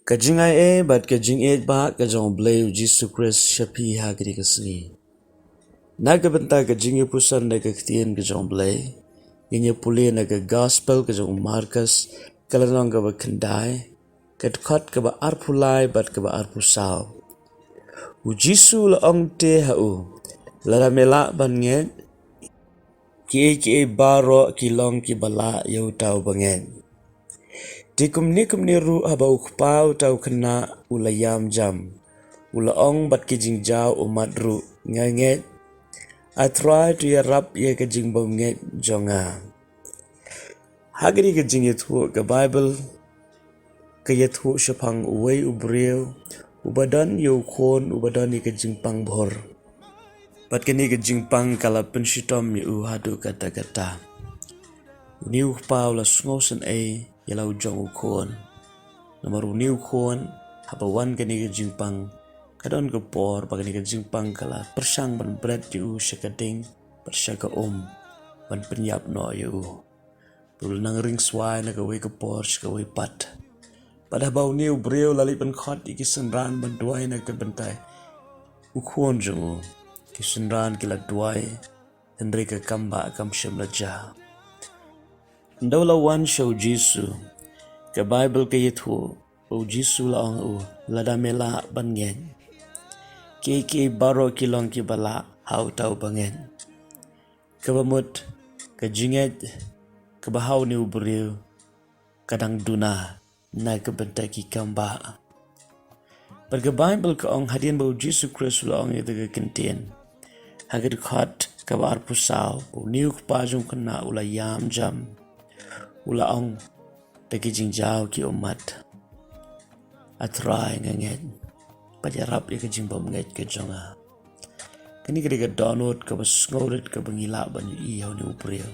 Kajing ai e bat kajing e ba kajong bleu Jesus Christ shapi ha kiri kasni. Naga benta kajing e pusan naga ketien kajong bleu. Ginya puli naga gospel kajong Markus kalanong ka ba kendai. Kadkot ka ba arpulai bat ka ba arpusau. Ujisu la ong te ha u. Lara mela ban nget. Ki baro ki long ki bala yau tau bangen. Tikum ni ru haba ukpau tau kena ula yam jam. Ula ong bat kijing jau umat ru nganget. I try to yarap ye kijing bom nget jonga. Hagiri kijing yethu ke Bible ke yethu shapang uwei ubreu ubadan yu khon ubadan ni kijing pang bhor. Bat kini kijing pang kala penshitom yu hadu kata-kata. Niu pau la sngosen e yalau jong ukon. Namaru niu kon haba wan kani kijing pang kadon ke por bagani kijing pang kala persang ban bread yu syakading persyaka ban penyap no yu. Bul nang ring swai na gawe ke por gawe pat. Pada bau niu breu lali ban khot iki senran ban duai na ke bentai. Ukon jongo ki senran kila duai Henry ke kamba kam syam laja. Ndaula wan show Jisu ke Bible ke yethu o Jisu la ong u lada mela ban ngen. Ki baro ki long ki bala hau tau bangen. Kabamut ke jinget ke bahau ni ubriu kadang duna na ke bentai ki kamba. Perke Bible ke ong hadian bau Jisu Christ la ong yethu ke kentien. Hagir khot ke bar pusau bu niu kpajung kena ula yam jam. Ula ong teki jingjau ki umat. Atrai nganget. Pajarap ye ke jingbom nget ke jonga. Kini kira download ke basngorit ke bangila banyu iyaw ni ubriyo.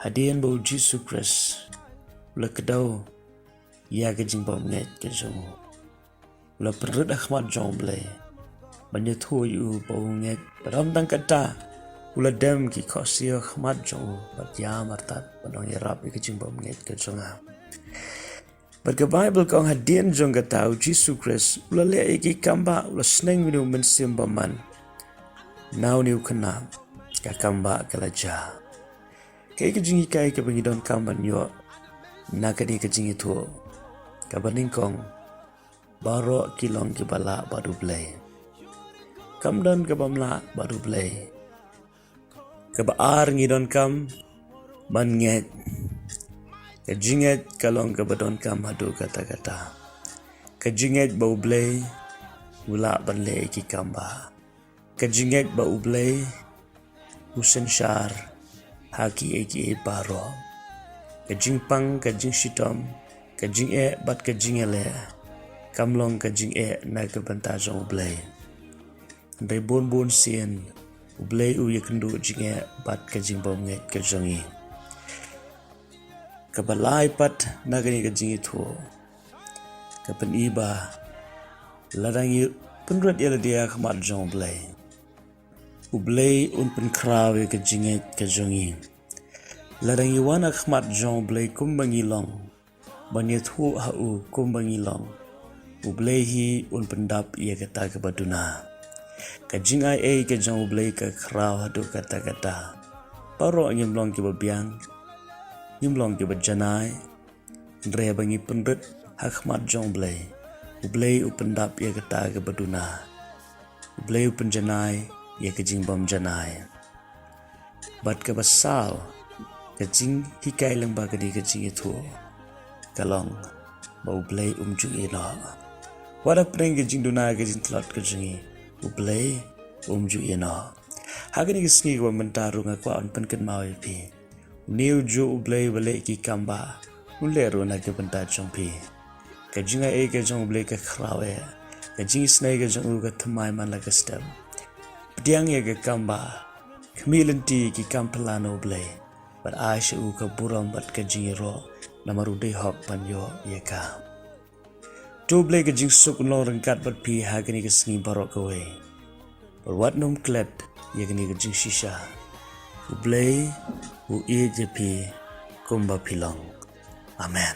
Hadian bau Jisu Christ. Ula kedau ya ke jingbom nget ke jonga. Ula perut akhmat jong blay. Banyu thu yu bau nget. Padam tang kata. Ula dem ki khosio khmat jong bat ya martat banong yarap ke jingbom nget ke jonga. Perke Bible kong hadian jong ka tau Jisu Christ ula le iki kamba ula sneng minu mensim baman. Nau niu kena ka kamba kalaja. Kai ke jingi kai ke bangidon kamba nyo na kani ke jingi tuo. Ka baning kong baro kilong ki bala baru blay. Kamdan ka bamla baru blay. Ka baar ngidon kam ban nget. Kajinget kalong kabadon kam hadu kata-kata. Kajinget bau blay ula banle ki kamba. Kajinget bau blay usen syar haki eki baro. Kajing pang kajing shitom kajing bat kajing ele. Kamlong kajing na kabantazong blay. Andai bon sien blay u yakendu jing bat kajing bom nget kajongi. Kabalai pat nagani kajing itu. Kapan iba ladangi penrut ia dia khmat jong blay. Ublay un pen krawe kajing kajongi. Ladangi wana khmat jong blay kumbangi long. Banyet hu hau kumbangi long. Ublay hi un pendap ia kata kebaduna. Kajing ai kajong ublay ka kraw hadu kata-kata. Paro angin long kibabiang. Nyumlong ke berjanai, Andrea bangi pendut hakmat jong blay. Ublay upendap ia kata ke beduna. Ublay upenjanai ia ke jingbom janai. Bat ke basal, ke jing hikai lembah ke di ke jing itu. Kalong, ba ublay umju ina. Wada pering ke jing duna ke jing telat ke jingi. Ublay umju ina. Hagani ke sengi kwa mentaru ngakwa on penken mau ipi. Niu jo ublay balik ki kamba uleru na ke benta jongpi. Kajinga ke jong ublay ke krawe. Kajing snai ke jong uga thamai man la ke stem. Pediang ke kamba. Kemilanti ki kampelano ublay. Bat aisha uga buram bat kajing ro namaru de hok panyo yeka. Tu ublay kajing suk long rengkat bat pi hagani ke sengi barok kawe. Berwat nom klet yakni kajing shisha. Ublay u EJP kumba pilong. Amen.